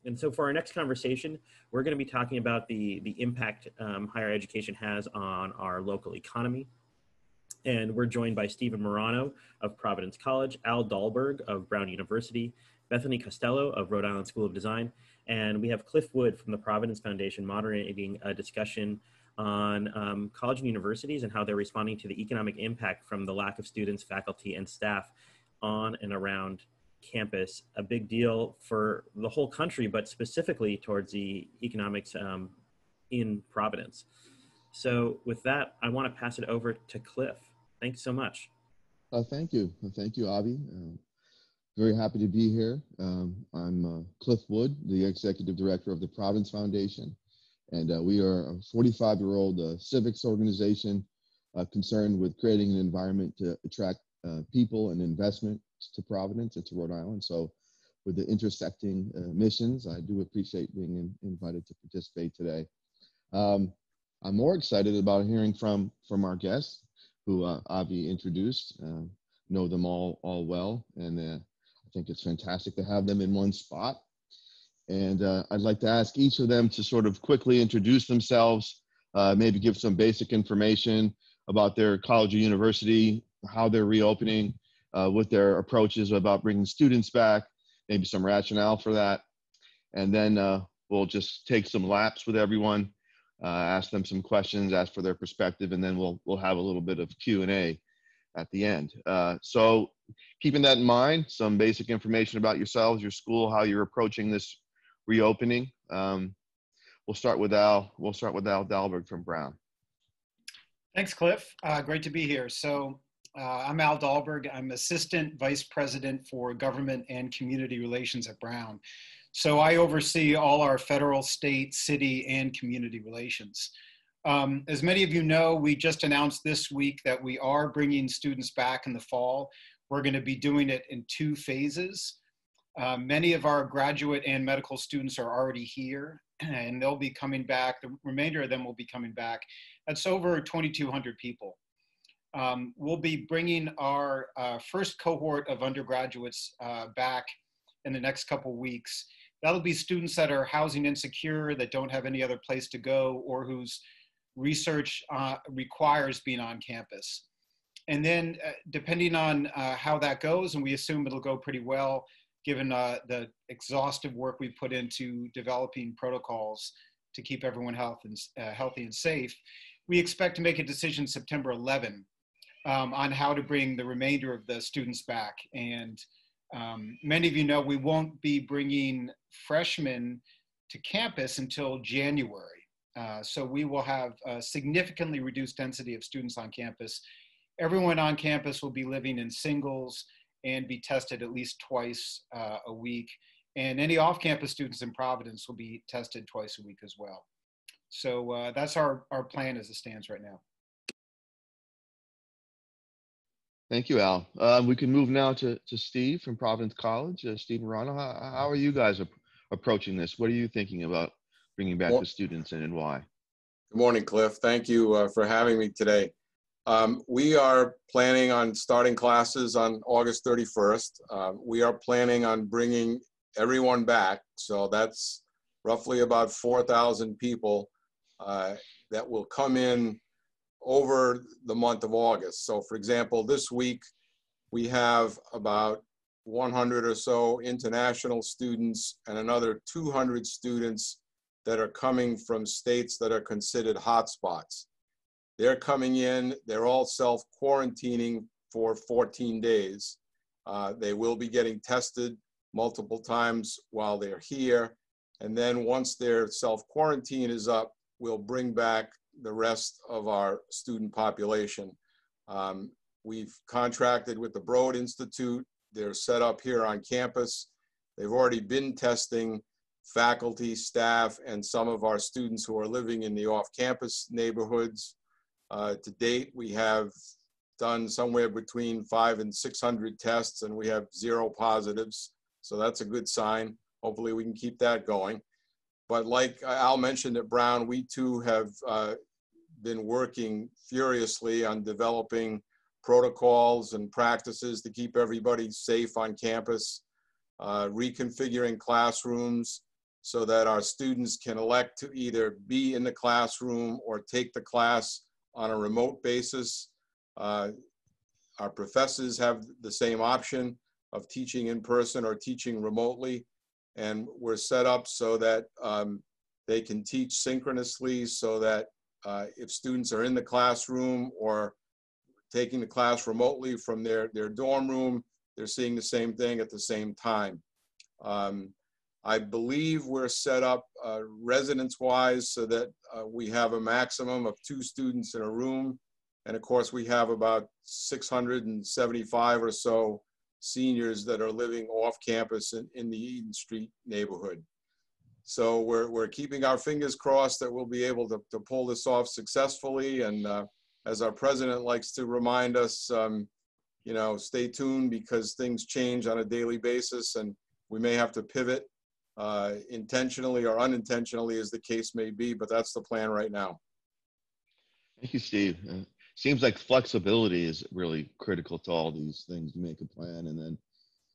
And so for our next conversation, we're going to be talking about the impact higher education has on our local economy. And we're joined by Stephen Maurano of Providence College, Al Dahlberg of Brown University, Bethany Costello of Rhode Island School of Design, and we have Cliff Wood from the Providence Foundation moderating a discussion on college and universities and how they're responding to the economic impact from the lack of students, faculty, and staff on and around campus. A big deal for the whole country, but specifically towards the economics in Providence. So with that, I want to pass it over to Cliff. Thanks so much. Thank you. Thank you, Avi. Very happy to be here. I'm Cliff Wood, the Executive Director of the Providence Foundation, and we are a 45-year-old civics organization concerned with creating an environment to attract people and investment to Providence and to Rhode Island. So with the intersecting missions, I do appreciate being invited to participate today. I'm more excited about hearing from our guests, who Avi introduced. Know them all well, and I think it's fantastic to have them in one spot. And I'd like to ask each of them to sort of quickly introduce themselves, maybe give some basic information about their college or university, how they're reopening, what their approach is about bringing students back, maybe some rationale for that. And then we'll just take some laps with everyone, ask them some questions, ask for their perspective, and then we'll have a little bit of Q&A at the end. So keeping that in mind, some basic information about yourselves, your school, how you're approaching this reopening. We'll start with Al Dahlberg from Brown. Thanks, Cliff. Great to be here. So I'm Al Dahlberg. I'm Assistant Vice President for Government and Community Relations at Brown. So I oversee all our federal, state, city, and community relations. As many of you know, we just announced this week that we are bringing students back in the fall. We're going to be doing it in 2 phases. Many of our graduate and medical students are already here, and they'll be coming back. The remainder of them will be coming back. That's over 2,200 people. We'll be bringing our first cohort of undergraduates back in the next couple weeks. That'll be students that are housing insecure, that don't have any other place to go, or whose research requires being on campus. And then depending on how that goes, and we assume it'll go pretty well, given the exhaustive work we put into developing protocols to keep everyone healthy and safe, we expect to make a decision September 11 on how to bring the remainder of the students back. And many of you know we won't be bringing freshmen to campus until January. So we will have a significantly reduced density of students on campus. Everyone on campus will be living in singles and be tested at least twice a week. And any off-campus students in Providence will be tested twice a week as well. So that's our plan as it stands right now. Thank you, Al. We can move now to Steve from Providence College. Steve Maurano, how are you guys approaching this? What are you thinking about bringing back the students and why? Good morning, Cliff. Thank you for having me today. We are planning on starting classes on August 31st. We are planning on bringing everyone back. So that's roughly about 4,000 people that will come in over the month of August. So for example, this week we have about 100 or so international students and another 200 students that are coming from states that are considered hotspots. They're coming in, they're all self-quarantining for 14 days. They will be getting tested multiple times while they're here. And then once their self-quarantine is up, we'll bring back the rest of our student population. We've contracted with the Broad Institute. They're set up here on campus. They've already been testing faculty, staff, and some of our students who are living in the off-campus neighborhoods. To date, we have done somewhere between 500 and 600 tests, and we have 0 positives. So that's a good sign. Hopefully we can keep that going. But like Al mentioned at Brown, we too have been working furiously on developing protocols and practices to keep everybody safe on campus, reconfiguring classrooms, so that our students can elect to either be in the classroom or take the class on a remote basis. Our professors have the same option of teaching in person or teaching remotely. And we're set up so that they can teach synchronously, so that if students are in the classroom or taking the class remotely from their dorm room, they're seeing the same thing at the same time. I believe we're set up residence-wise so that we have a maximum of 2 students in a room. And of course, we have about 675 or so seniors that are living off campus in the Eden Street neighborhood. So we're keeping our fingers crossed that we'll be able to pull this off successfully. And as our president likes to remind us, you know, stay tuned, because things change on a daily basis and we may have to pivot intentionally or unintentionally, as the case may be, but that's the plan right now. Thank you, Steve. Seems like flexibility is really critical to all these things. You make a plan and then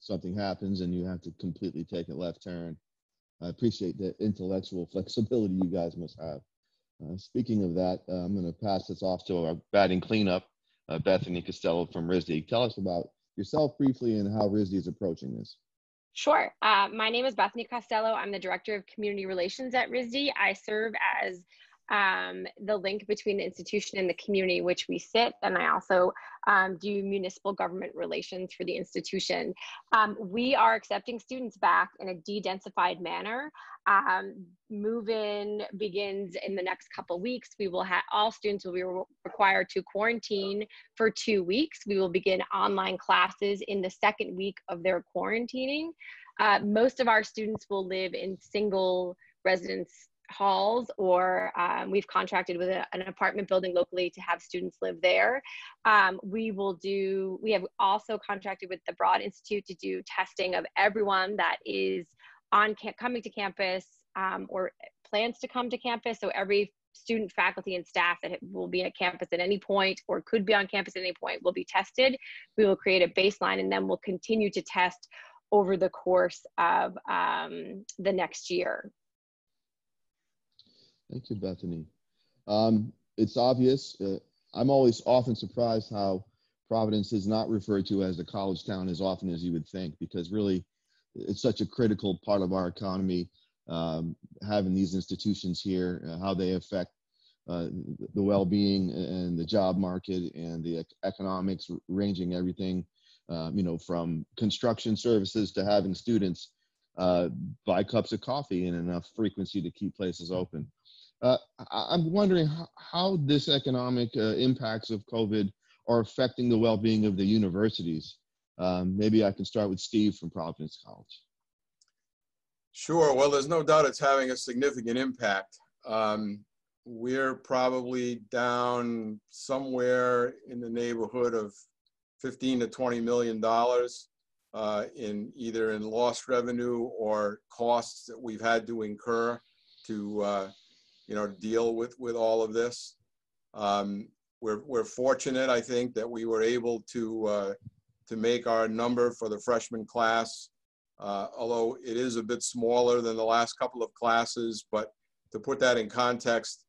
something happens and you have to completely take a left turn. I appreciate the intellectual flexibility you guys must have. Speaking of that, I'm going to pass this off to our batting cleanup, Bethany Costello from RISD. Tell us about yourself briefly and how RISD is approaching this. Sure. My name is Bethany Costello. I'm the Director of Community Relations at RISD. I serve as the link between the institution and the community in which we sit, and I also do municipal government relations for the institution. We are accepting students back in a de-densified manner. Move-in begins in the next couple weeks. We will have all students will be required to quarantine for 2 weeks. We will begin online classes in the 2nd week of their quarantining. Most of our students will live in single residence halls, or we've contracted with an apartment building locally to have students live there. We have also contracted with the Broad Institute to do testing of everyone that is coming to campus or plans to come to campus. So every student, faculty, and staff that will be at campus at any point or could be on campus at any point will be tested. We will create a baseline, and then we'll continue to test over the course of the next year. Thank you, Bethany. It's obvious. I'm always often surprised how Providence is not referred to as a college town as often as you would think, because really it's such a critical part of our economy, having these institutions here, how they affect the well-being and the job market and the economics, ranging everything, you know, from construction services to having students buy cups of coffee in enough frequency to keep places open. I'm wondering how this economic impacts of COVID are affecting the well-being of the universities. Maybe I can start with Steve from Providence College. Sure. Well, there's no doubt it's having a significant impact. We're probably down somewhere in the neighborhood of $15 to $20 million in either in lost revenue or costs that we've had to incur to you know, deal with all of this. We're fortunate, I think, that we were able to make our number for the freshman class, although it is a bit smaller than the last couple of classes. But to put that in context,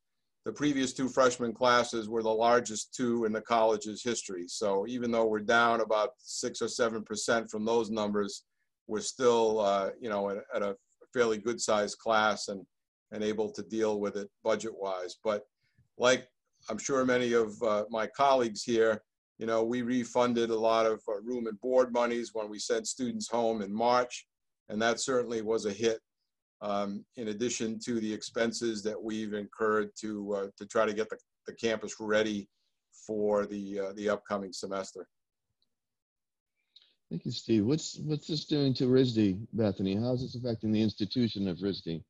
the previous 2 freshman classes were the largest 2 in the college's history. So even though we're down about 6 or 7% from those numbers, we're still, you know, at a fairly good sized class and able to deal with it budget-wise. But like I'm sure many of my colleagues here, you know, we refunded a lot of room and board monies when we sent students home in March, and that certainly was a hit, in addition to the expenses that we've incurred to try to get the campus ready for the upcoming semester. Thank you, Steve. What's this doing to RISD, Bethany? How is this affecting the institution of RISD?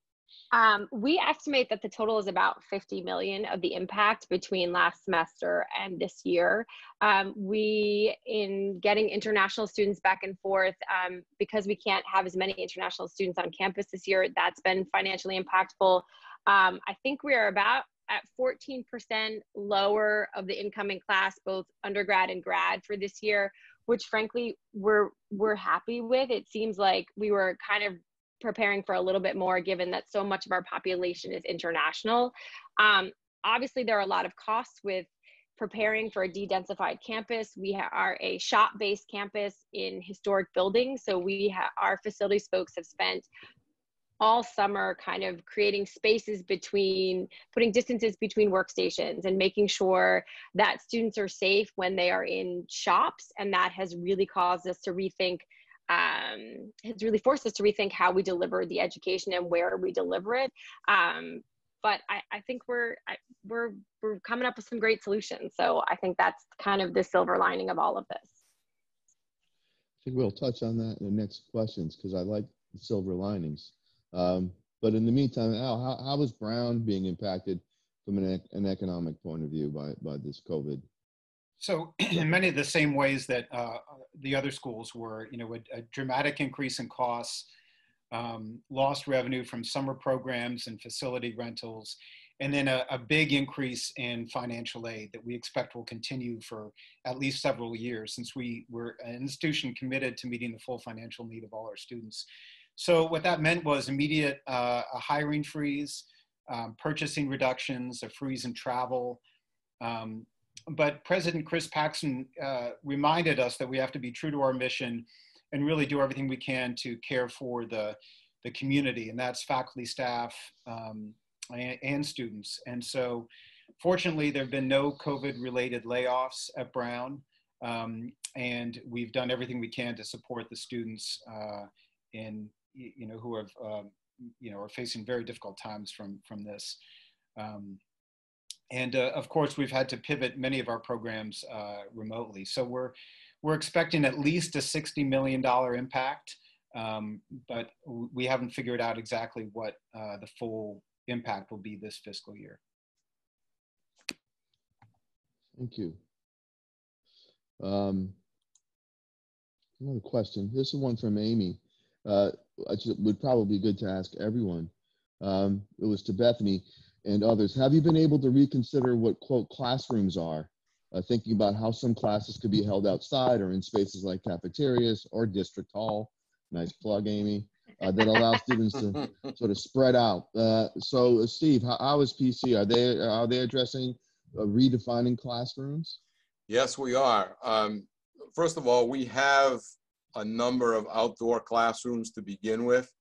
We estimate that the total is about 50 million of the impact between last semester and this year. In getting international students back and forth, because we can't have as many international students on campus this year, that's been financially impactful. I think we are about at 14% lower of the incoming class, both undergrad and grad for this year, which frankly, we're happy with. It seems like we were kind of preparing for a little bit more, given that so much of our population is international. Obviously, there are a lot of costs with preparing for a de-densified campus. We are a shop-based campus in historic buildings. So our facilities folks have spent all summer kind of creating spaces putting distances between workstations and making sure that students are safe when they are in shops. And that has really caused us to rethink, has really forced us to rethink how we deliver the education and where we deliver it. But I think we're coming up with some great solutions. So I think that's kind of the silver lining of all of this. I think we'll touch on that in the next questions, because I like the silver linings. But in the meantime, Al, how is Brown being impacted from an economic point of view by this COVID? So in many of the same ways that the other schools were, a dramatic increase in costs, lost revenue from summer programs and facility rentals, and then a big increase in financial aid that we expect will continue for at least several years, since we were an institution committed to meeting the full financial need of all our students. So what that meant was immediate a hiring freeze, purchasing reductions, a freeze in travel. But President Chris Paxton reminded us that we have to be true to our mission and really do everything we can to care for the community, and that's faculty, staff, and students. And so fortunately, there have been no COVID-related layoffs at Brown, and we've done everything we can to support the students who have are facing very difficult times from this. And of course, we've had to pivot many of our programs remotely. So we're expecting at least a $60 million impact, but we haven't figured out exactly what the full impact will be this fiscal year. Thank you. Another question. This is one from Amy. It would probably be good to ask everyone. It was to Bethany and others. Have you been able to reconsider what, quote, classrooms are? Thinking about how some classes could be held outside or in spaces like cafeterias or district hall. Nice plug, Amy. That allow students to sort of spread out. So, Steve, how is PC? Are they addressing redefining classrooms? Yes, we are. First of all, we have a number of outdoor classrooms to begin with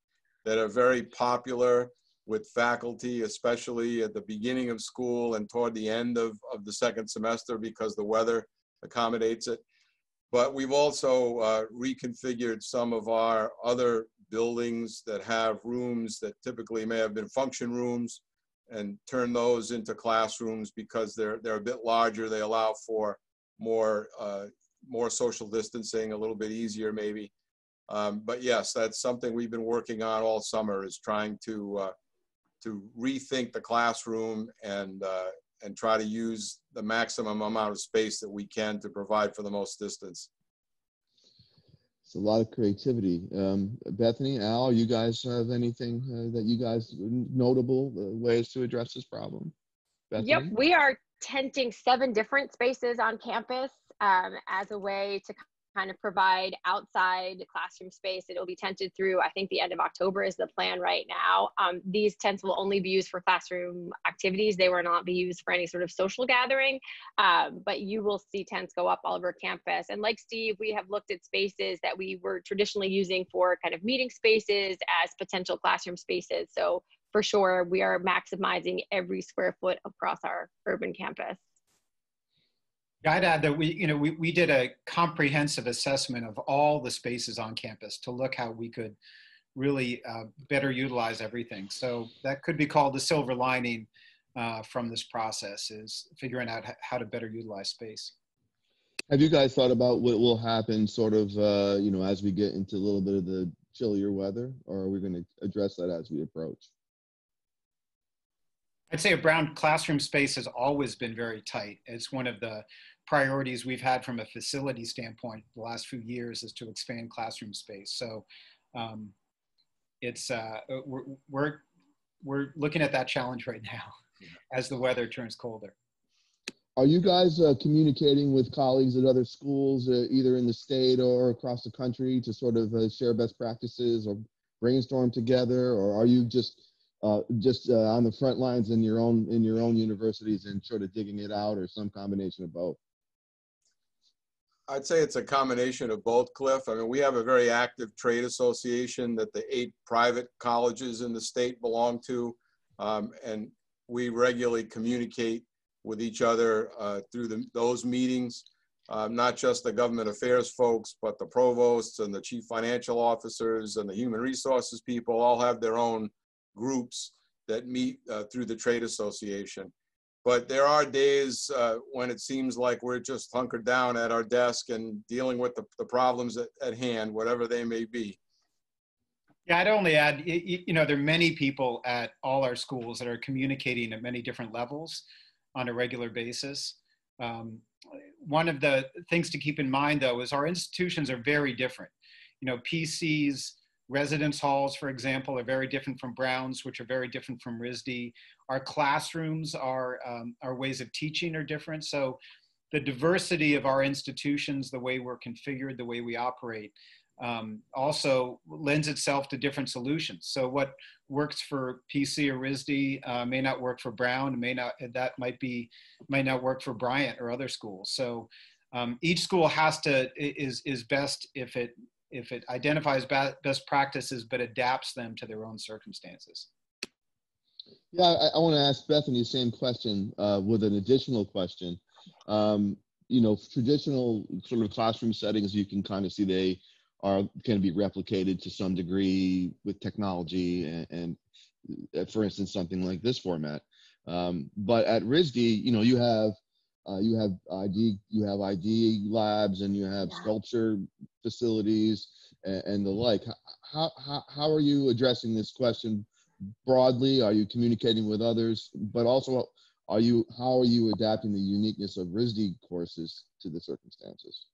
that are very popular with faculty, especially at the beginning of school and toward the end of the second semester, because the weather accommodates it. But we've also reconfigured some of our other buildings that have rooms that typically may have been function rooms and turn those into classrooms because they're a bit larger. They allow for more social distancing, a little bit easier maybe. But yes, that's something we've been working on all summer, is trying to rethink the classroom and try to use the maximum amount of space that we can to provide for the most distance. It's a lot of creativity. Bethany, Al, you guys have anything that you guys notable ways to address this problem? Bethany? Yep, we are tenting 7 different spaces on campus as a way to kind of provide outside classroom space. It will be tented through, I think, the end of October is the plan right now. These tents will only be used for classroom activities. They will not be used for any sort of social gathering, but you will see tents go up all over campus. And like Steve, we have looked at spaces that we were traditionally using for kind of meeting spaces as potential classroom spaces. So for sure, we are maximizing every square foot across our urban campus. I'd add that we did a comprehensive assessment of all the spaces on campus to look how we could really better utilize everything. So that could be called the silver lining from this process, is figuring out how to better utilize space. Have you guys thought about what will happen sort of, as we get into a little bit of the chillier weather, or are we going to address that as we approach? I'd say a Brown classroom space has always been very tight. It's one of the priorities we've had from a facility standpoint the last few years, is to expand classroom space. So we're looking at that challenge right now as the weather turns colder. Are you guys communicating with colleagues at other schools, either in the state or across the country, to sort of share best practices or brainstorm together, or are you just on the front lines in your own universities and sort of digging it out, or some combination of both? I'd say it's a combination of both, Cliff. I mean, we have a very active trade association that the 8 private colleges in the state belong to, and we regularly communicate with each other through those meetings. Not just the government affairs folks, but the provosts and the chief financial officers and the human resources people all have their own groups that meet through the trade association. But there are days when it seems like we're just hunkered down at our desk and dealing with the problems at hand, whatever they may be. Yeah, I'd only add, there are many people at all our schools that are communicating at many different levels on a regular basis. One of the things to keep in mind, though, is our institutions are very different. PCs, residence halls, for example, are very different from Brown's, which are very different from RISD. Our classrooms, our ways of teaching are different. So the diversity of our institutions, the way we're configured, the way we operate, also lends itself to different solutions. So what works for PC or RISD may not work for Brown, might not work for Bryant or other schools. So each school is best if it identifies best practices, but adapts them to their own circumstances. Yeah, I want to ask Bethany the same question with an additional question. Traditional sort of classroom settings, you can kind of see they can be replicated to some degree with technology and for instance, something like this format. But at RISD, you have ID labs, and you have sculpture facilities and the like. How are you addressing this question broadly? Are you communicating with others? But also, how are you adapting the uniqueness of RISD courses to the circumstances?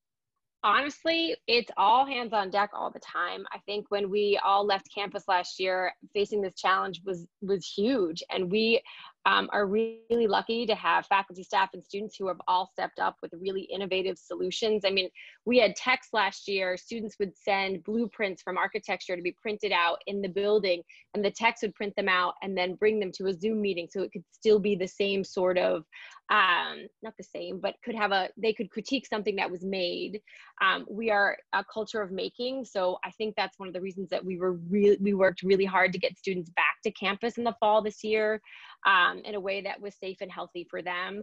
Honestly, it's all hands on deck all the time. I think when we all left campus last year, facing this challenge was huge. And we are really lucky to have faculty, staff, and students who have all stepped up with really innovative solutions. I mean, we had text last year. Students would send blueprints from architecture to be printed out in the building, and the techs would print them out and then bring them to a Zoom meeting so it could still be the same sort of, not the same, but they could critique something that was made. We are a culture of making, so I think that's one of the reasons that we worked really hard to get students back to campus in the fall this year, in a way that was safe and healthy for them.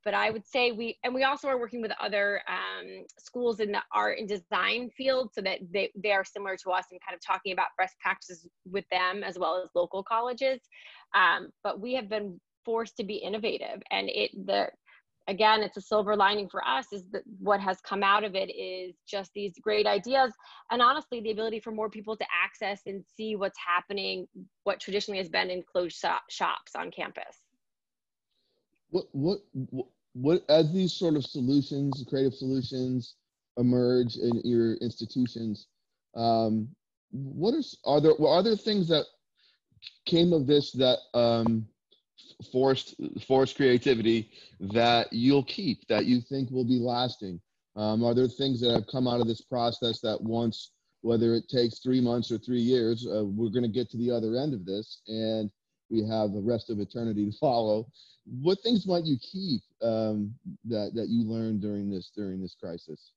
But I would say we also are working with other schools in the art and design field, so that they are similar to us and kind of talking about best practices with them as well as local colleges. But we have been forced to be innovative, and again, it's a silver lining for us is that what has come out of it is just these great ideas, and honestly, the ability for more people to access and see what's happening, what traditionally has been in closed shops on campus. What as these sort of solutions, creative solutions, emerge in your institutions, are there things that came of this that forced creativity that you'll keep, that you think will be lasting? Are there things that have come out of this process that once, whether it takes 3 months or 3 years, we're going to get to the other end of this and we have the rest of eternity to follow? What things might you keep that you learned during this crisis?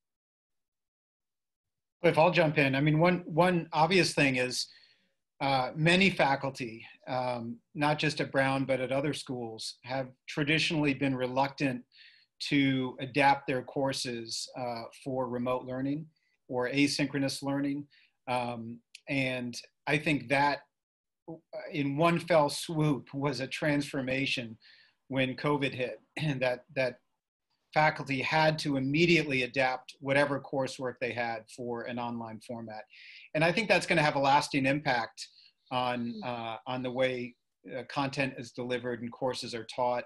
If I'll jump in, I mean, one obvious thing is many faculty, not just at Brown, but at other schools, have traditionally been reluctant to adapt their courses for remote learning or asynchronous learning. And I think that in one fell swoop was a transformation when COVID hit, and that faculty had to immediately adapt whatever coursework they had for an online format. And I think that's going to have a lasting impact on the way content is delivered and courses are taught,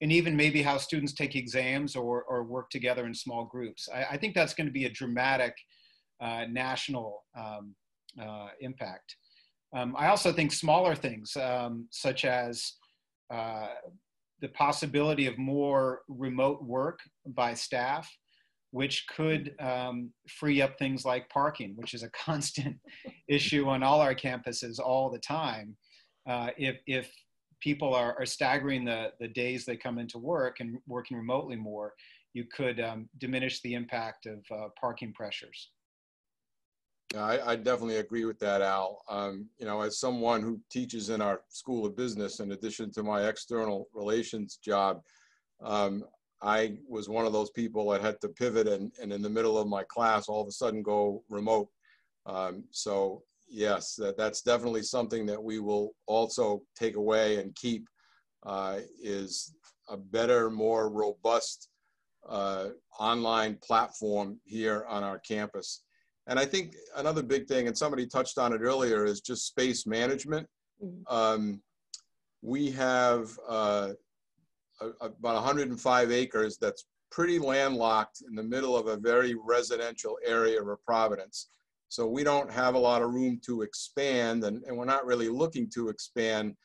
and even maybe how students take exams or work together in small groups. I think that's going to be a dramatic national impact. I also think smaller things, such as the possibility of more remote work by staff, which could free up things like parking, which is a constant issue on all our campuses all the time. If people are staggering the days they come into work and working remotely more, you could diminish the impact of parking pressures. I definitely agree with that, Al. You know, as someone who teaches in our School of Business, in addition to my external relations job, I was one of those people that had to pivot and in the middle of my class, all of a sudden go remote. So yes, that's definitely something that we will also take away and keep, is a better, more robust online platform here on our campus. And I think another big thing, and somebody touched on it earlier, is just space management. We have about 105 acres that's pretty landlocked in the middle of a very residential area of Providence. So we don't have a lot of room to expand, and we're not really looking to expand,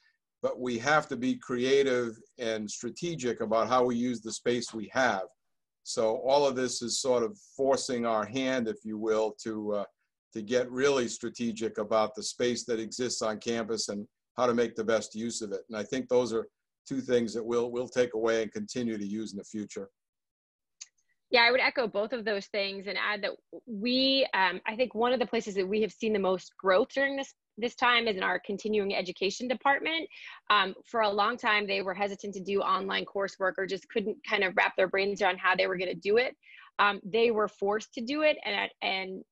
but we have to be creative and strategic about how we use the space we have. So all of this is sort of forcing our hand, if you will, to get really strategic about the space that exists on campus and how to make the best use of it. And I think those are two things that we'll take away and continue to use in the future. Yeah, I would echo both of those things and add that I think one of the places that we have seen the most growth during this time is in our continuing education department. For a long time, they were hesitant to do online coursework or just couldn't kind of wrap their brains around how they were going to do it. They were forced to do it, and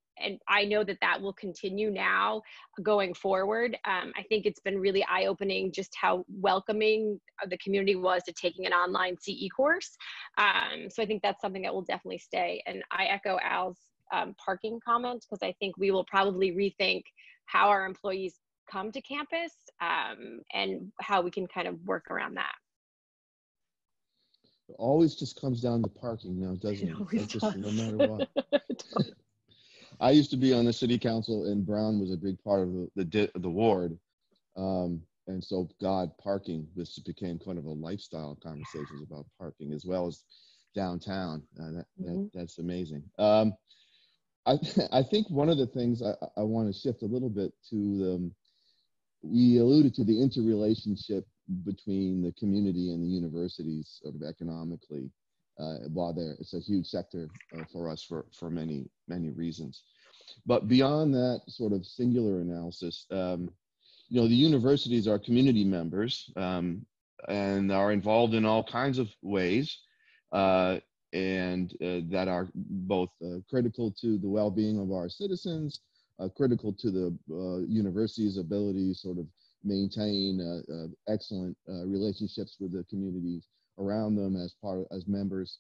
I know that will continue now going forward. I think it's been really eye-opening just how welcoming the community was to taking an online CE course. So I think that's something that will definitely stay. And I echo Al's parking comment, because I think we will probably rethink how our employees come to campus and how we can kind of work around that. It always just comes down to parking now, doesn't it? Always Just, does. no matter what. I used to be on the city council, and Brown was a big part of the ward. And so, parking, this became kind of a lifestyle conversations about parking, as well as downtown. That's amazing. I think one of the things I want to shift a little bit to, we alluded to the interrelationship between the community and the universities, sort of economically, while it's a huge sector for us for many, many reasons. But beyond that sort of singular analysis, you know, the universities are community members and are involved in all kinds of ways, and that are both critical to the well-being of our citizens, critical to the university's ability to sort of maintain excellent relationships with the communities around them as members.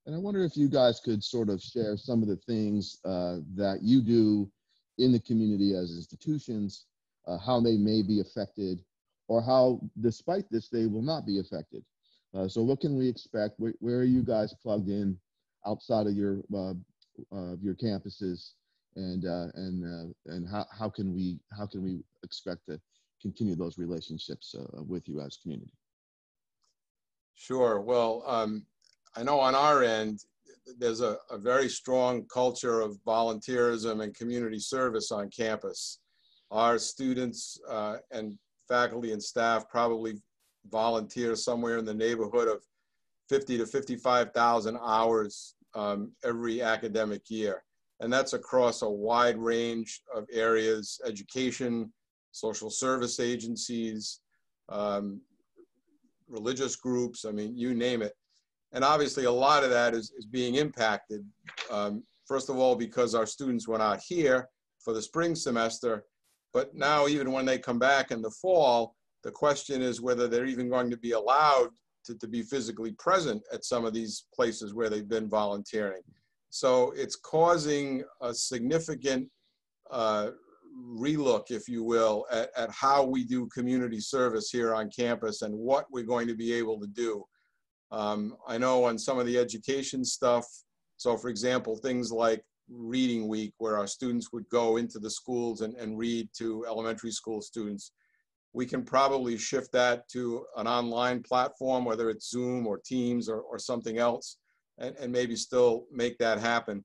And I wonder if you guys could sort of share some of the things that you do in the community as institutions, how they may be affected, or how, despite this, they will not be affected. So what can we expect? Where are you guys plugged in outside of your campuses, and how can we expect to continue those relationships with you as community? Sure. Well, I know on our end, there's a very strong culture of volunteerism and community service on campus. Our students and faculty and staff probably volunteer somewhere in the neighborhood of 50 to 55,000 hours every academic year. And that's across a wide range of areas: education, social service agencies, religious groups, I mean, you name it. And obviously a lot of that is being impacted, first of all, because our students were not here for the spring semester, but now even when they come back in the fall, the question is whether they're even going to be allowed to be physically present at some of these places where they've been volunteering. So it's causing a significant relook, if you will, at how we do community service here on campus and what we're going to be able to do. I know on some of the education stuff, so for example, things like Reading Week, where our students would go into the schools and read to elementary school students, we can probably shift that to an online platform, whether it's Zoom or Teams or something else. and maybe still make that happen.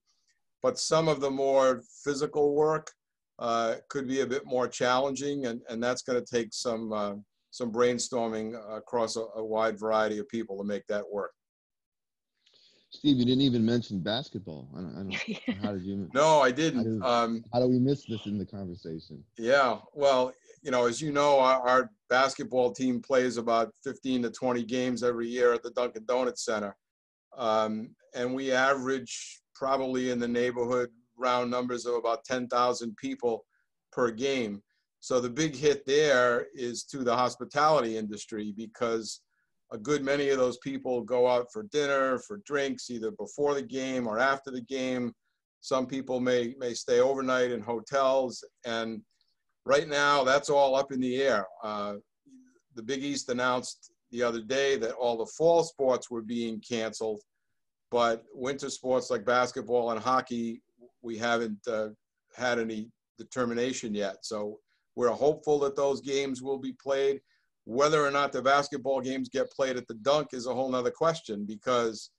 But some of the more physical work could be a bit more challenging, and that's going to take some brainstorming across a wide variety of people to make that work. Steve, you didn't even mention basketball. I don't how did you? No, I didn't. How do we miss this in the conversation? Yeah, well, as you know, our basketball team plays about 15 to 20 games every year at the Dunkin' Donuts Center. And we average probably in the neighborhood, round numbers of about 10,000 people per game. So the big hit there is to the hospitality industry, because a good many of those people go out for dinner, for drinks, either before the game or after the game. Some people may stay overnight in hotels, and right now that's all up in the air. The Big East announced the other day that all the fall sports were being canceled, but winter sports like basketball and hockey, we haven't had any determination yet. So we're hopeful that those games will be played. Whether or not the basketball games get played at the Dunk is a whole nother question, because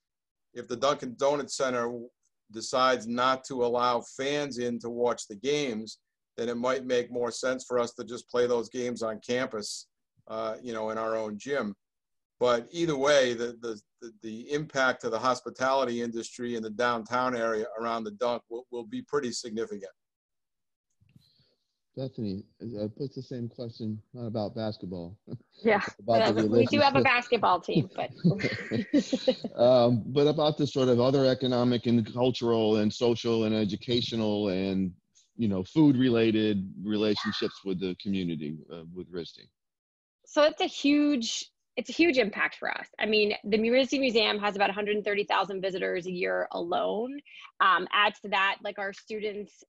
if the Dunkin' Donuts Center decides not to allow fans in to watch the games, then it might make more sense for us to just play those games on campus, in our own gym. But either way, the impact to the hospitality industry in the downtown area around the Dunk will be pretty significant. Bethany, I put the same question, not about basketball. Yeah, about the we do have a basketball team, but but about the sort of other economic and cultural and social and educational and food related relationships with the community with RISD. So it's a huge impact for us. I mean, the RISD Museum has about 130,000 visitors a year alone. Add to that, like our students,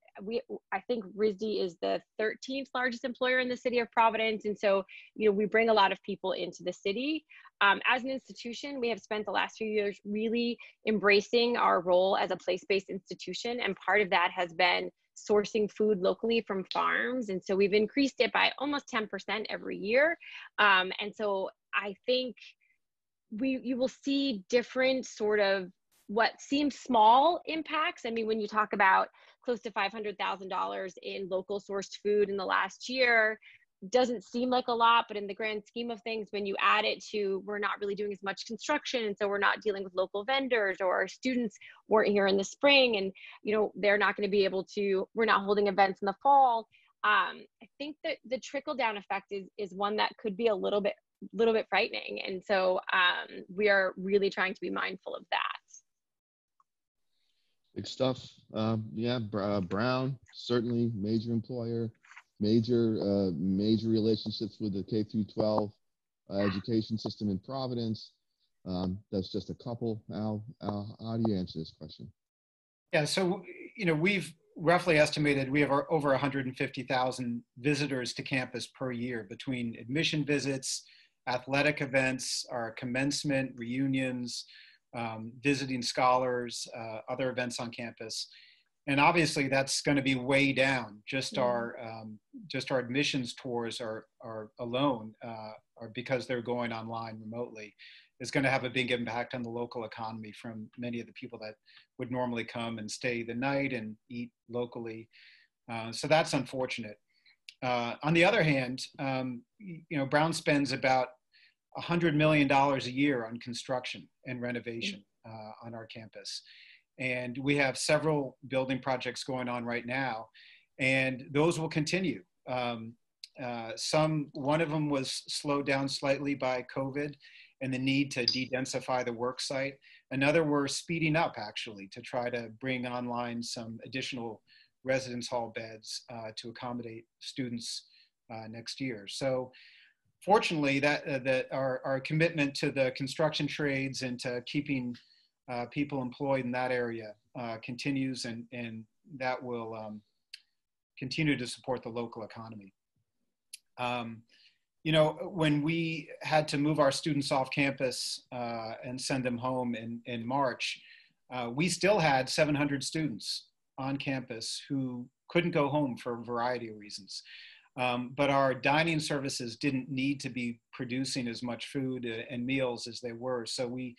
I think RISD is the 13th largest employer in the city of Providence. And so, we bring a lot of people into the city. As an institution, we have spent the last few years really embracing our role as a place-based institution. And part of that has been sourcing food locally from farms. And so we've increased it by almost 10% every year. And so I think you will see different sort of what seems small impacts. I mean, when you talk about close to $500,000 in local sourced food in the last year, doesn't seem like a lot, but in the grand scheme of things, when you add it to, we're not really doing as much construction, and so we're not dealing with local vendors, or our students weren't here in the spring, and they're not going to be able to, we're not holding events in the fall. I think that the trickle down effect is one that could be a little bit frightening, and so we are really trying to be mindful of that. Big stuff. Brown, certainly major employer. Major relationships with the K through 12 education system in Providence. That's just a couple. Al, how do you answer this question? Yeah, so we've roughly estimated we have over 150,000 visitors to campus per year between admission visits, athletic events, our commencement, reunions, visiting scholars, other events on campus. And obviously that's going to be way down. Just our admissions tours are alone, or because they're going online remotely, is going to have a big impact on the local economy from many of the people that would normally come and stay the night and eat locally. So that's unfortunate. On the other hand, Brown spends about $100 million a year on construction and renovation on our campus. And we have several building projects going on right now, and those will continue. One of them was slowed down slightly by COVID and the need to de-densify the work site. Another we're speeding up actually to try to bring online some additional residence hall beds to accommodate students next year. So fortunately, that our commitment to the construction trades and to keeping people employed in that area continues, and that will continue to support the local economy. When we had to move our students off campus and send them home in March, we still had 700 students on campus who couldn't go home for a variety of reasons. But our dining services didn't need to be producing as much food and meals as they were. So we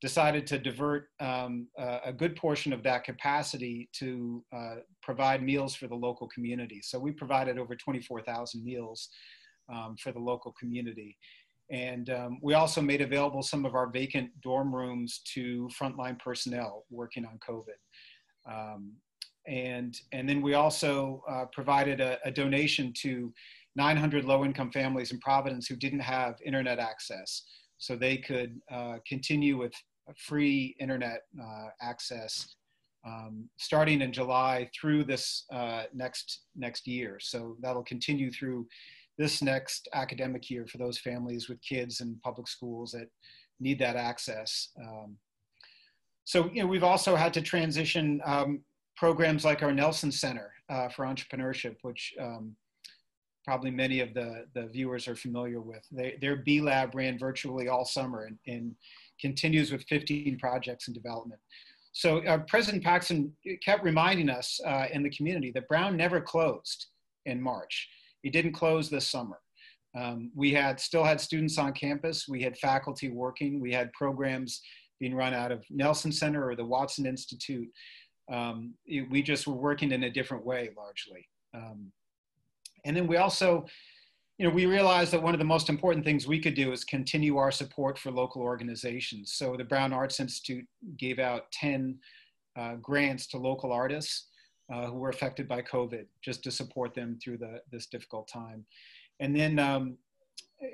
decided to divert a good portion of that capacity to provide meals for the local community. So we provided over 24,000 meals for the local community. And we also made available some of our vacant dorm rooms to frontline personnel working on COVID. And then we also provided a donation to 900 low-income families in Providence who didn't have internet access, so they could continue with free internet access starting in July through this next year. So that'll continue through this next academic year for those families with kids in public schools that need that access. So, you know, we've also had to transition programs like our Nelson Center for Entrepreneurship, which probably many of the viewers are familiar with. Their B Lab ran virtually all summer and continues with 15 projects in development. So President Paxson kept reminding us in the community that Brown never closed in March. It didn't close this summer. We still had students on campus. We had faculty working. We had programs being run out of Nelson Center or the Watson Institute. We just were working in a different way, largely. And then we also, you know, we realized that one of the most important things we could do is continue our support for local organizations. So the Brown Arts Institute gave out 10 grants to local artists who were affected by COVID, just to support them through this difficult time. And then,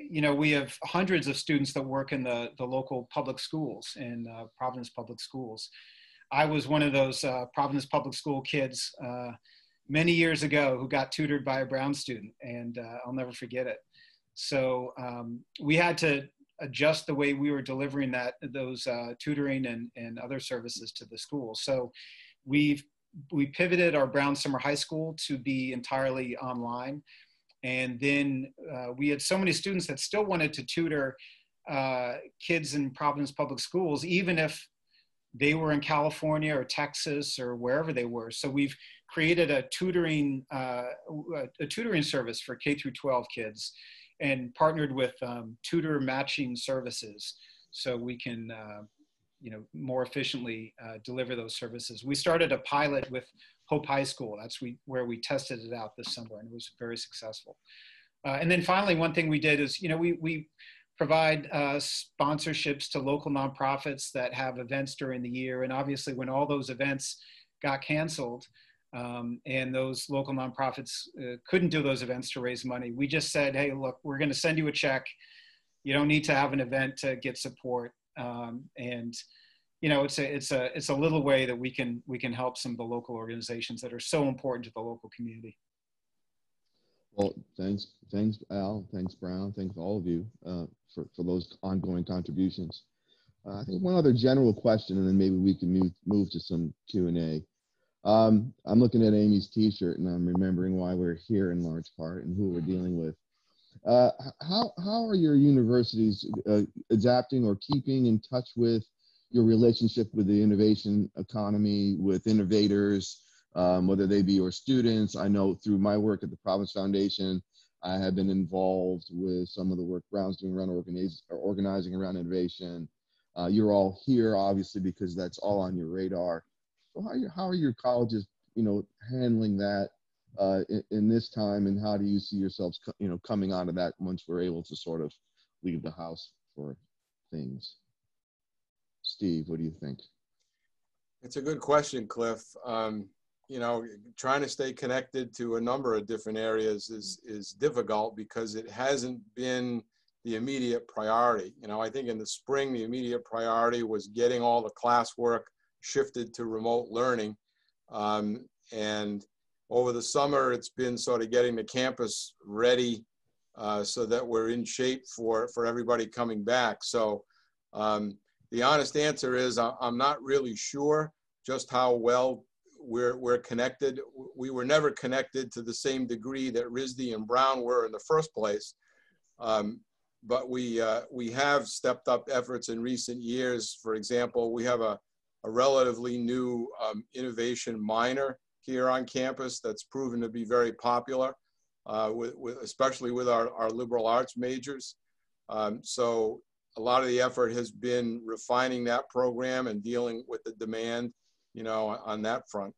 you know, we have hundreds of students that work in the local public schools and Providence Public Schools. I was one of those Providence Public School kids many years ago who got tutored by a Brown student, and I'll never forget it. So we had to adjust the way we were delivering those tutoring and other services to the school. So we pivoted our Brown Summer High School to be entirely online. And then we had so many students that still wanted to tutor kids in Providence Public Schools, even if they were in California or Texas or wherever they were. So we've created a tutoring service for K through 12 kids and partnered with tutor matching services so we can you know, more efficiently deliver those services. We started a pilot with Hope High School. That's where we tested it out this summer, and it was very successful. And then finally, one thing we did is, you know, we provide sponsorships to local nonprofits that have events during the year. And obviously when all those events got canceled and those local nonprofits couldn't do those events to raise money, we just said, hey, look, we're gonna send you a check. You don't need to have an event to get support. And you know, it's a little way that we can help some of the local organizations that are so important to the local community. Well, thanks Al, thanks Brown, thanks all of you for those ongoing contributions. I think one other general question, and then maybe we can move to some Q&A. I'm looking at Amy's T-shirt, and I'm remembering why we're here in large part and who we're dealing with. How are your universities adapting or keeping in touch with your relationship with the innovation economy, with innovators, whether they be your students? I know through my work at the Providence Foundation, I have been involved with some of the work Brown's doing around organizing around innovation. You're all here, obviously, because that's all on your radar. So how are your colleges, you know, handling that in this time, and how do you see yourselves, you know, coming out of that once we're able to sort of leave the house for things? Steve, what do you think? It's a good question, Cliff. You know, trying to stay connected to a number of different areas is difficult because it hasn't been the immediate priority. You know, I think in the spring, the immediate priority was getting all the classwork shifted to remote learning. And over the summer, it's been sort of getting the campus ready so that we're in shape for everybody coming back. So the honest answer is I'm not really sure just how well we're connected. We were never connected to the same degree that RISD and Brown were in the first place. But we have stepped up efforts in recent years. For example, we have a relatively new innovation minor here on campus that's proven to be very popular, especially with our liberal arts majors. So a lot of the effort has been refining that program and dealing with the demand, you know, on that front.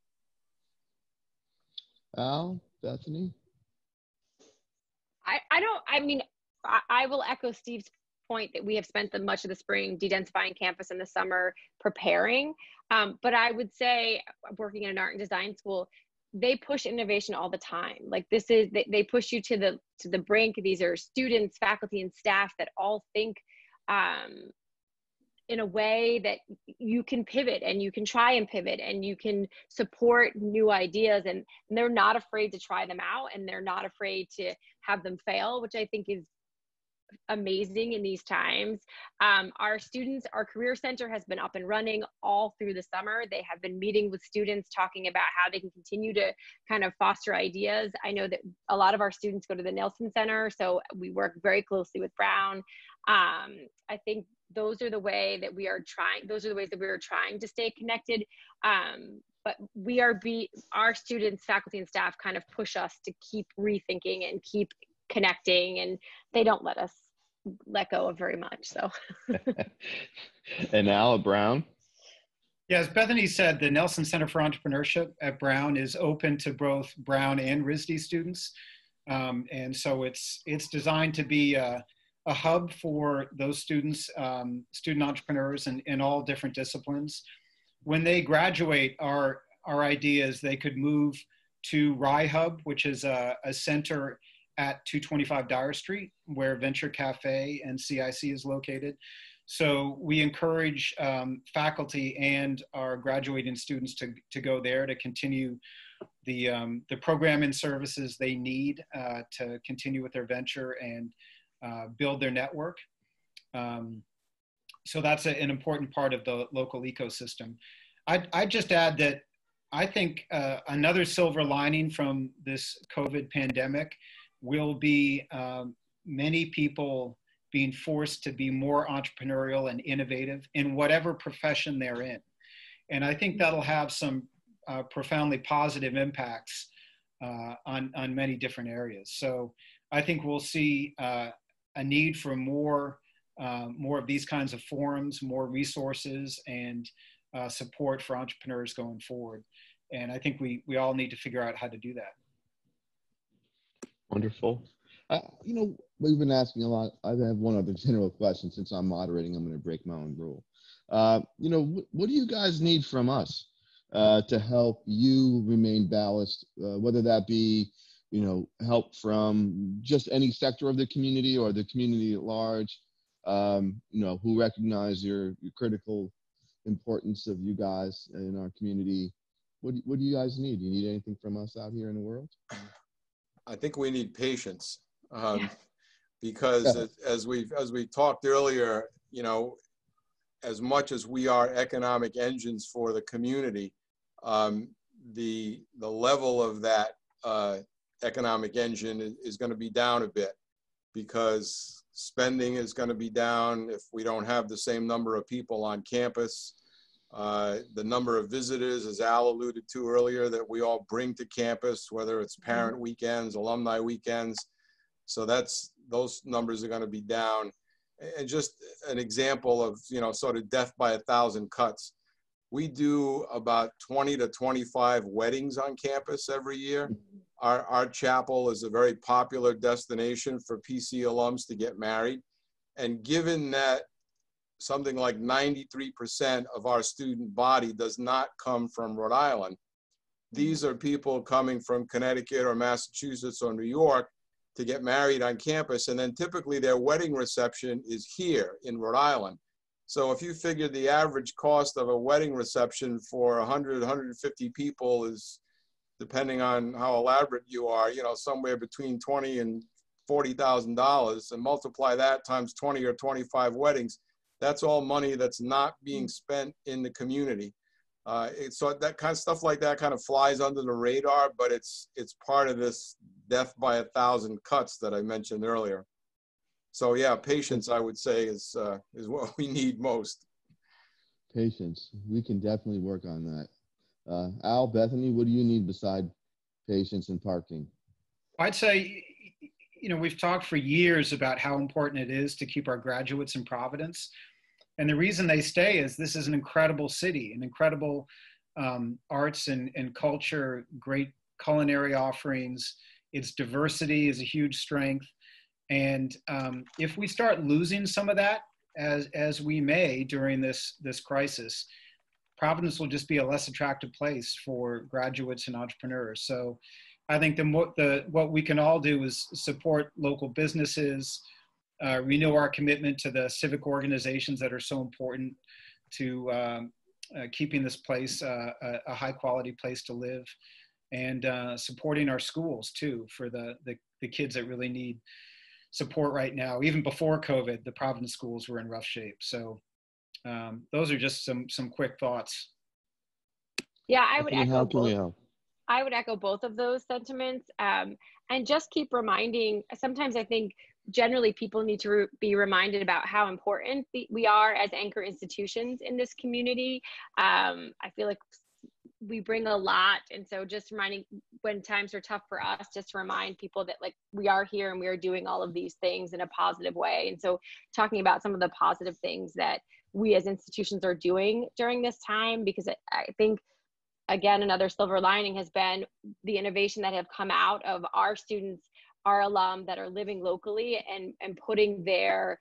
Al, Bethany? I will echo Steve's point that we have spent much of the spring de-densifying campus and the summer preparing. But I would say, working in an art and design school, they push innovation all the time. Like they push you to the brink. These are students, faculty, and staff that all think in a way that you can pivot and you can try and pivot and you can support new ideas, and they're not afraid to try them out, and they're not afraid to have them fail, which I think is amazing in these times. Our career center has been up and running all through the summer. They have been meeting with students, talking about how they can continue to kind of foster ideas. I know that a lot of our students go to the Nelson Center, so we work very closely with Brown. I think those are the ways that we are trying to stay connected. But our students, faculty, and staff kind of push us to keep rethinking and keep connecting, and they don't let us let go of very much. So. And Al at Brown? Yeah, as Bethany said, the Nelson Center for Entrepreneurship at Brown is open to both Brown and RISD students. And so it's designed to be a hub for those students, student entrepreneurs in all different disciplines. When they graduate, our idea is they could move to Rye Hub, which is a center at 225 Dyer Street, where Venture Cafe and CIC is located. So we encourage faculty and our graduating students to go there to continue the program and services they need to continue with their venture and build their network. So that's an important part of the local ecosystem. I'd just add that I think another silver lining from this COVID pandemic will be many people being forced to be more entrepreneurial and innovative in whatever profession they're in. And I think that'll have some profoundly positive impacts on many different areas. So I think we'll see a need for more of these kinds of forums, more resources, and support for entrepreneurs going forward. And I think we all need to figure out how to do that. Wonderful. You know, we've been asking a lot. I have one other general question. Since I'm moderating, I'm going to break my own rule. You know, what do you guys need from us to help you remain balanced, whether that be, you know, help from just any sector of the community or the community at large, you know, who recognize your critical importance of you guys in our community. What do you guys need? Do you need anything from us out here in the world? I think we need patience, because as we talked earlier, you know, as much as we are economic engines for the community, the level of that economic engine is going to be down a bit, because spending is going to be down if we don't have the same number of people on campus. The number of visitors, as Al alluded to earlier, that we all bring to campus, whether it's parent weekends, alumni weekends. So those numbers are going to be down. And just an example of, you know, sort of death by 1,000 cuts. We do about 20 to 25 weddings on campus every year. Our chapel is a very popular destination for PC alums to get married. And given that something like 93% of our student body does not come from Rhode Island, these are people coming from Connecticut or Massachusetts or New York to get married on campus. And then typically their wedding reception is here in Rhode Island. So if you figure the average cost of a wedding reception for 100, 150 people is, depending on how elaborate you are, you know, somewhere between $20,000 and $40,000, and multiply that times 20 or 25 weddings, that's all money that's not being spent in the community. So that kind of stuff like that kind of flies under the radar, but it's part of this death by 1,000 cuts that I mentioned earlier. So yeah, patience, I would say, is what we need most. Patience. We can definitely work on that. Al, Bethany, what do you need beside patience and parking? I'd say, we've talked for years about how important it is to keep our graduates in Providence. And the reason they stay is this is an incredible city, an incredible arts and culture, great culinary offerings. Its diversity is a huge strength. And if we start losing some of that, as we may during this crisis, Providence will just be a less attractive place for graduates and entrepreneurs. So I think what we can all do is support local businesses, renew our commitment to the civic organizations that are so important to keeping this place a high quality place to live, and supporting our schools too for the kids that really need support right now. Even before COVID, the Providence schools were in rough shape. So those are just some quick thoughts. Yeah, I would echo How can we both. help? I would echo both of those sentiments, and just keep reminding. Sometimes I think generally people need to be reminded about how important we are as anchor institutions in this community. I feel like we bring a lot, and so just reminding when times are tough for us, just to remind people that like we are here and we are doing all of these things in a positive way. And so talking about some of the positive things that we as institutions are doing during this time, because I think, again, another silver lining has been the innovation that have come out of our students, our alum that are living locally and putting their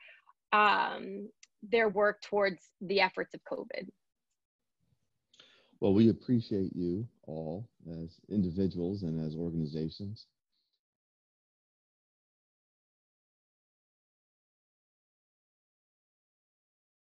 work towards the efforts of COVID. Well, we appreciate you all as individuals and as organizations.